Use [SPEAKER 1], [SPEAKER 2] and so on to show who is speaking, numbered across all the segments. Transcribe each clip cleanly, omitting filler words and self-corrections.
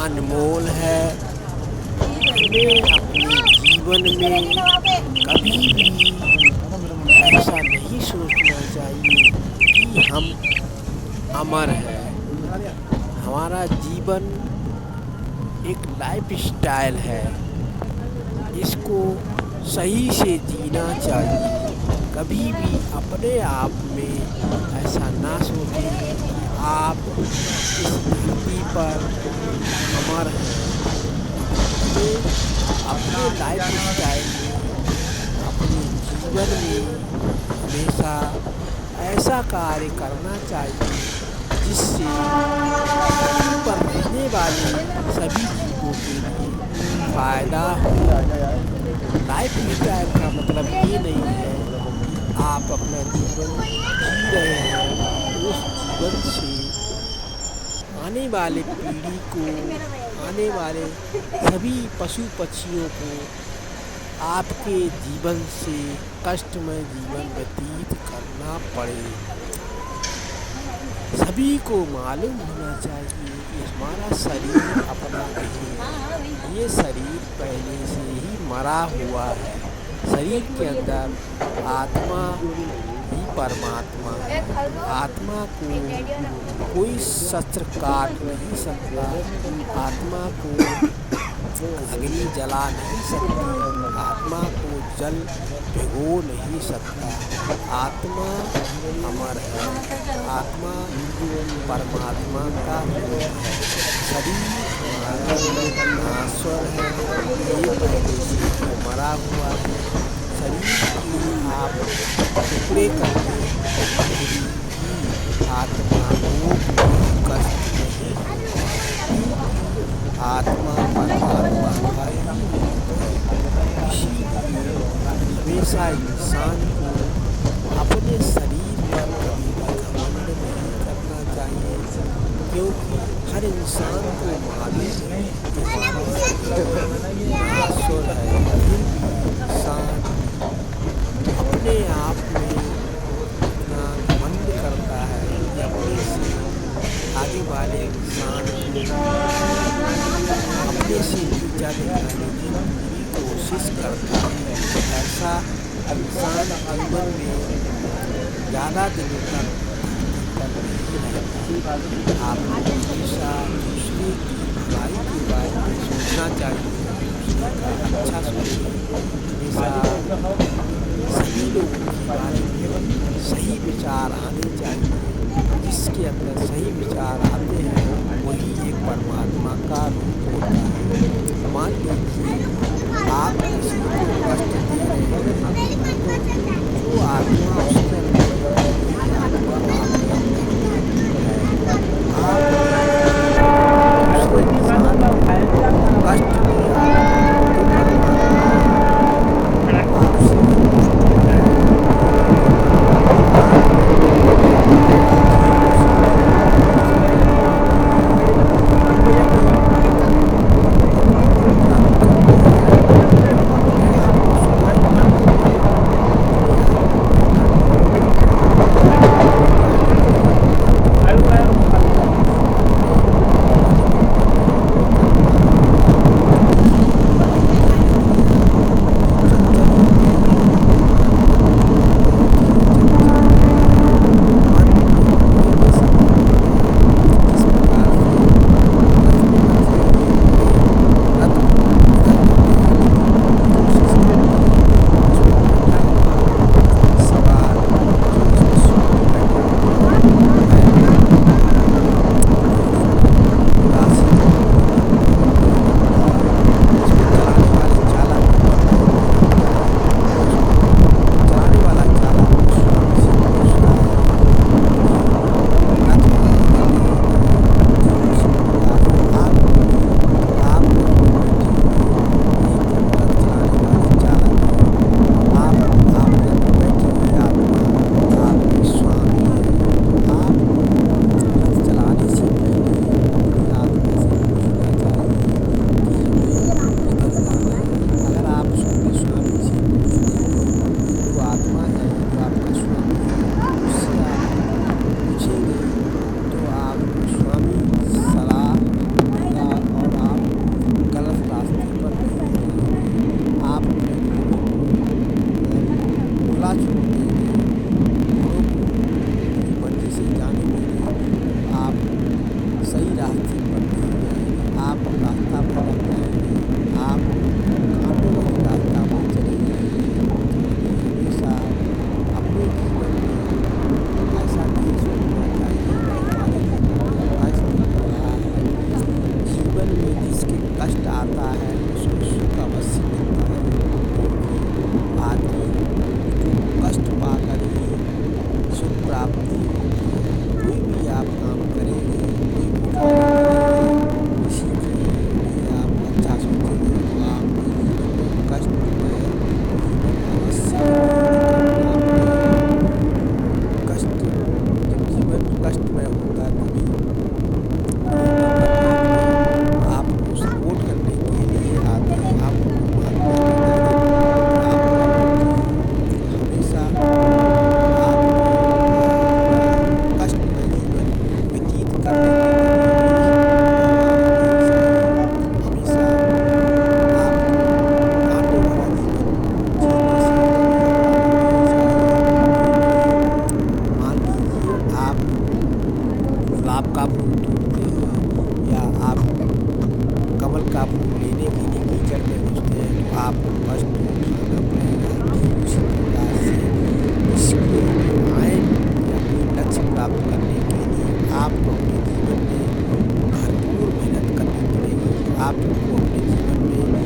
[SPEAKER 1] अनमोल है। हमें अपने जीवन में कभी भी ऐसा नहीं सोचना चाहिए कि हम अमर हैं। हमारा जीवन एक लाइफ स्टाइल है, इसको सही से जीना चाहिए। कभी भी अपने आप में ऐसा ना सोचें कि आप इस धरती पर अमर हैं। हमें अपने लाइफ स्टाइल में, अपने जीवन में हमेशा ऐसा कार्य करना चाहिए जिससे धरती पर रहने वाले सभी जीवों के लिए फ़ायदा हो। लाइफ स्टाइल का मतलब ये नहीं है कि आप अपना जीवन जी रहे हैं, उस जीवन से आने वाले पीढ़ी को, आने वाले सभी पशु पक्षियों को आपके जीवन से कष्टमय जीवन व्यतीत करना पड़े। सभी को मालूम होना चाहिए कि हमारा शरीर अपना नहीं है, ये शरीर पहले से ही मरा हुआ है। शरीर के अंदर आत्मा ही परमात्मा है। आत्मा को कोई शस्त्र काट नहीं सकता, आत्मा को अग्नि जला नहीं सकती, आत्मा को जल भिगो नहीं सकता। आत्मा अमर है, आत्मा परमात्मा का रूप है। शरीर नाश्वर है, ये पहले से ही मरा हुआ है। शरीर की आप टुकड़े करके भी आत्मा को कोई कष्ट नहीं होगा। आत्मा परमात्मा का ही रूप है। इसीलिए हमेशा इंसान को अपने शरीर पर कभी भी घमंड नहीं करना चाहिए, क्योंकि हर इंसान को मालूम है कि हमारा शरीर नाश्वर है। फिर भी इंसान अपने आप में इतना घमंड करता है कि अपने से आगे वाले इंसान को अपने से नीचा दिखाने की पूरी कोशिश करता है। ऐसा इंसान जीवन में ज़्यादा दिनों तक धरती पर नहीं रहता। आपको हमेशा दूसरे की भलाई के बारे में सोचना चाहिए, दूसरे का अच्छा सोचें। हमेशा सभी लोगों के बारे में सही विचार आने चाहिए। जिसके अंदर सही विचार आते हैं वही एक परमात्मा का रूप होता है। मान लीजिए आप किसी को कष्ट दे रहे हैं, तो जो आत्मा उसके अंदर है वही आत्मा आपके अंदर है। आप दूसरे इंसान को कष्ट दिया तो परमात्मा आपसे रास्ता छोड़ देंगे, घोड़ों को अपनी मर्जी से जाने देंगे, आप सही रास्ते पर नहीं जाएंगे, आप रास्ता भटक जाएंगे, आप कांटों वाले रास्ता पर चले जाएंगे। हमेशा अपने जीवन में ऐसा नहीं सोचना चाहिए कि हमारे जीवन में कष्ट मिल रहा है। जीवन में जिसके कष्ट आता है उसको सुख अवश्य मिलता है, क्योंकि आदमी को कष्ट पाकर ही सुख प्राप्ति होती है। कोई भी आप काम करेंगे, कोई भी कार्य करेंगे, इसी के लिए आप अच्छा सोचेंगे तो आपके जीवन में कष्टमय जीवन अवश्य कटेगा। कष्ट जब जीवन कष्टमय होता है तभी परमात्मा आपको सपोर्ट करने के लिए आते हैं, आपको महात्मा देते हैं, आपको हमेशा आपको कष्टमय जीवन व्यतीत करने के लिए हमेशा आपको कांटों भरा जीवन जीने से मान लीजिए आप गुलाब का फूल तोड़ते हैं या आप कमल का फूल लेने के लिए कीचड़ में घुसते हैं तो आपको कष्ट उठाना पड़ेगा। उसी प्रकार से इसको आय या कोई लक्ष्य प्राप्त करने के लिए आपको अपने जीवन में भरपूर मेहनत करनी पड़ेगी, आपको अपने जीवन में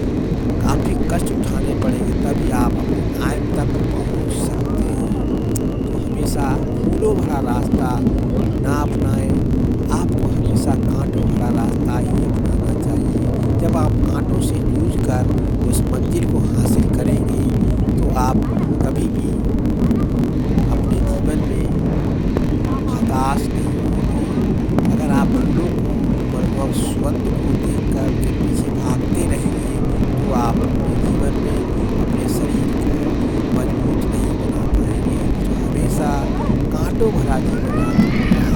[SPEAKER 1] काफ़ी कष्ट उठाने पड़ेंगे, तभी आप अपने आय तक पहुँच सकते हैं। तो हमेशा फूलों भरा रास्ता ना अपनाएं, आपको हमेशा कांटों भरा रास्ता ही अपनाना चाहिए। जब आप कांटों से जूझ कर उस मंजिल को हासिल करेंगे तो आप कभी भी अपने जीवन में हताश नहीं होंगे। अगर आप फूलों को और सुगंध को देख कर के पीछे भागते रहेंगे तो आप अपने जीवन में अपने शरीर को मजबूत नहीं बना पाएंगे। तो हमेशा कांटों भरा जीवन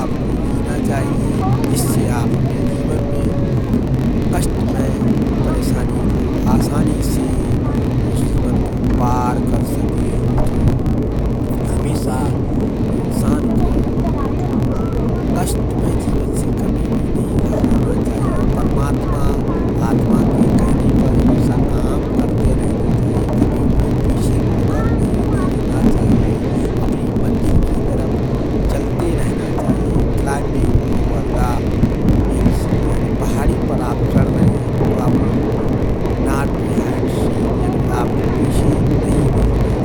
[SPEAKER 1] आपको जीना चाहिए, जिससे आप अपने जीवन में कष्टमय परेशानी को आसानी से उस जीवन को पार कर सकें। हमेशा इंसान को कष्टमय जीवन से कभी भी नहीं घबराना चाहिए। परमात्मा आत्मा के कहने पर हमेशा काम करते रहना चाहिए, कभी भी पीछे मुड़कर नहीं देखना चाहिए, अपनी मंजिल की तरफ चलते रहना चाहिए। क्लाइंबिंग ओवर द हिल्स, पहाड़ी पर आप चढ़ रहे हैं तो आप नॉट बिहाइंड यानी आप पीछे नहीं देखना चाहिए।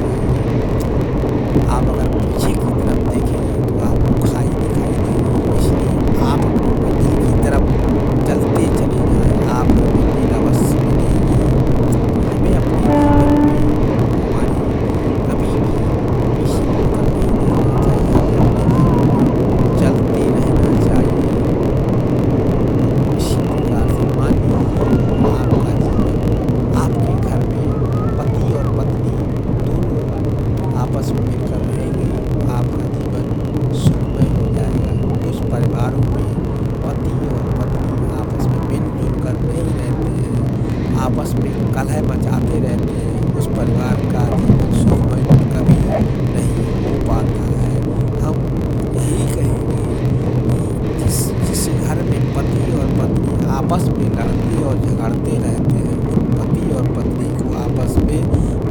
[SPEAKER 1] आप अगर पीछे की तरफ देखेंगे तो आपको खाई दिखाई देगी, इसलिए आप अपनी मंजिल की तरफ चलते चले जाएं, आपको मंजिल अवश्य मिलेगी। हमें अपने जीवन में हमारी कभी भी किसी को नहीं देना चाहिए, हमें अपने जीवन में चलते रहना चाहिए। इसी प्रकार से मान लीजिए आपका जीवन आपके घर में पति और पत्नी दोनों आपस में मिलकर रहेंगे, आपका जीवन सुखमय हो जाएगा। कुछ परिवारों में पति और पत्नी आपस में मिलजुल कर नहीं रहते हैं, आपस में कलह मचाते रहते हैं, उस परिवार का जीवन सुखमय कभी नहीं हो पाता है। हम यही कहेंगे कि जिस घर में पति और पत्नी आपस में लड़ते और झगड़ते रहते हैं, उन पति और पत्नी को आपस में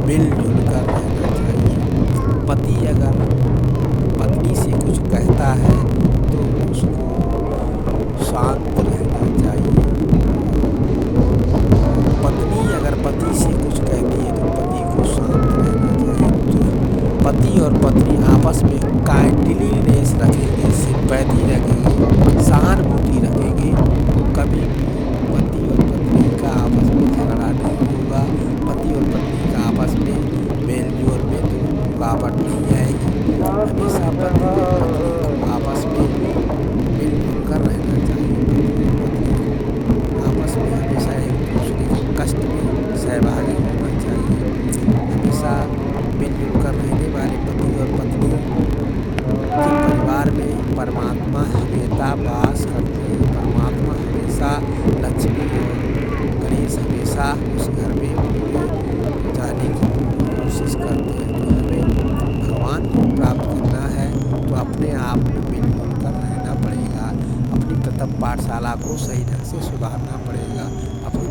[SPEAKER 1] मिलजुल कर रहना चाहिए। पति अगर पत्नी से कुछ कहता है तो उसको शांत रहना चाहिए, पत्नी अगर पति से कुछ कहती है तो पति को शांत रहना चाहिए। तो पति और पत्नी आपस में काइंडलीनेस रखेंगे, सिंपैथी रखेंगे, सहानुभूति रखेंगे तो कभी भी पति और पत्नी का आपस में झगड़ा नहीं होगा, पति और पत्नी का आपस में मेल जोल में तो रुकावट नहीं आएगी। हमेशा पति और पत्नी को आपस में मिलजुल कर रहना चाहिए, पति और पत्नी को आपस में हमेशा एक दूसरे के कष्ट में सहभागी होना चाहिए। हमेशा मिलजुल कर रहने वाले पति और पत्नी के परिवार में परमात्मा हमेशा वास करते हैं। परमात्मा हमेशा लक्ष्मी और गणेश हमेशा उस घर में जाने की कोशिश करते हैं। तो हमें पाठशाला को सही ढंग से सुधारना पड़ेगा। अपनी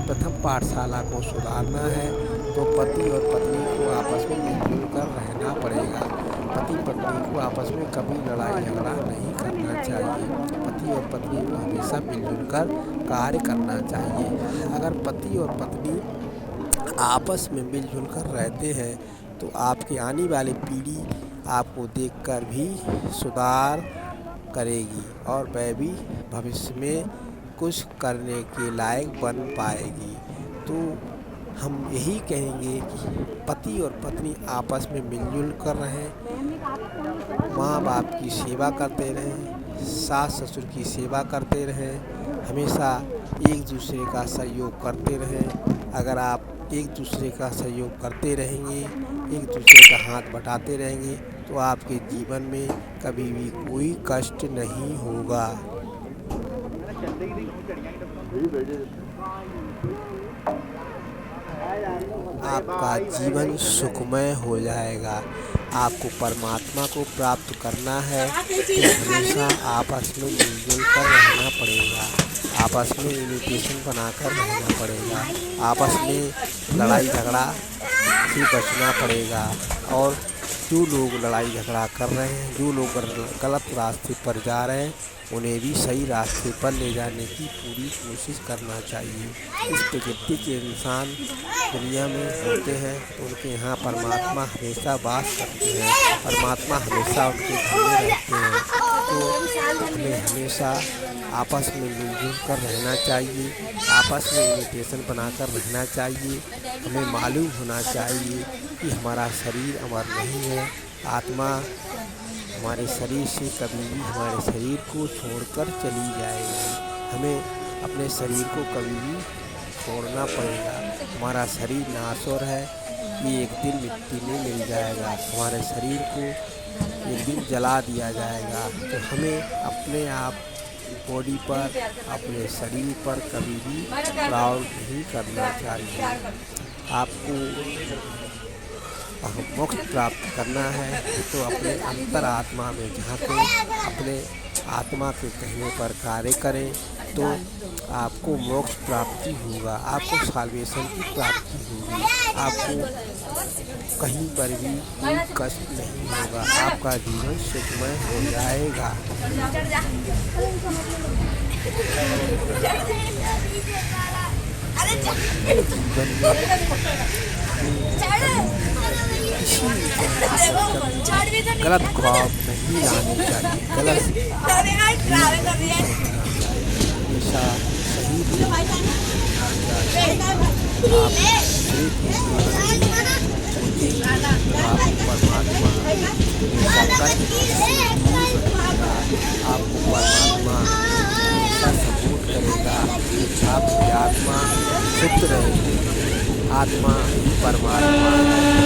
[SPEAKER 1] प्रथम पाठशाला को सुधारना है तो पति और पत्नी को आपस में मिलजुल कर रहना पड़ेगा। पति पत्नी को आपस में कभी लड़ाई झगड़ा नहीं करना चाहिए। पति और पत्नी को हमेशा मिलजुल कर कार्य करना चाहिए। अगर पति और पत्नी आपस में मिलजुल कर रहते हैं तो आपकी आने वाली पीढ़ी आपको देखकर भी सुधार करेगी और वह भी भविष्य में कुछ करने के लायक बन पाएगी। तो हम यही कहेंगे कि पति और पत्नी आपस में मिलजुल कर रहें, माँ बाप की सेवा करते रहें, सास ससुर की सेवा करते रहें, हमेशा एक दूसरे का सहयोग करते रहें। अगर आप एक दूसरे का सहयोग करते रहेंगे, एक दूसरे का हाथ बटाते रहेंगे तो आपके जीवन में कभी भी कोई कष्ट नहीं होगा। आपका जीवन सुखमय हो जाएगा। आपको परमात्मा को प्राप्त करना है तो हमेशा आपस में मिलजुल कर रहना पड़ेगा। आपस में इमिटेशन बनाकर रहना पड़ेगा। आपस में लड़ाई झगड़ा से बचना पड़ेगा। और जो लोग लड़ाई झगड़ा कर रहे हैं, जो लोग गलत रास्ते पर जा रहे हैं, उन्हें भी सही रास्ते पर ले जाने की पूरी कोशिश करना चाहिए। इस प्रकृति के इंसान दुनिया में होते हैं तो उनके यहाँ परमात्मा हमेशा वास करते हैं, परमात्मा हमेशा उनके घर में रहते हैं। तो हमें हमेशा आपस में मिलजुल कर रहना चाहिए, आपस में इमिटेशन बनाकर रहना चाहिए। हमें मालूम होना चाहिए कि हमारा शरीर अमर नहीं है, आत्मा हमारे शरीर से कभी भी हमारे शरीर को छोड़कर चली जाएगी। हमें अपने शरीर को कभी भी छोड़ना पड़ेगा। हमारा शरीर नासुर है, ये एक दिन मिट्टी में मिल जाएगा। हमारे शरीर को एक दिन जला दिया जाएगा। तो हमें अपने आप बॉडी पर, अपने शरीर पर कभी भी प्राउड नहीं करना चाहिए। आपको मोक्ष प्राप्त करना है तो अपने अंतर आत्मा में झांकें, अपने आत्मा के कहने पर कार्य करें तो आपको मोक्ष प्राप्ति होगा, आपको साल्वेशन की प्राप्ति होगी। आपको कहीं पर भी कोई कष्ट नहीं होगा, आपका जीवन सुखमय हो जाएगा। गलत ख्वाब नहीं लाने चाहिए, गलत हमेशा सही परमात्मा आपको परमात्मा सपोर्ट करेगा। आपकी आत्मा शुद्ध रहेगी, आत्मा परमात्मा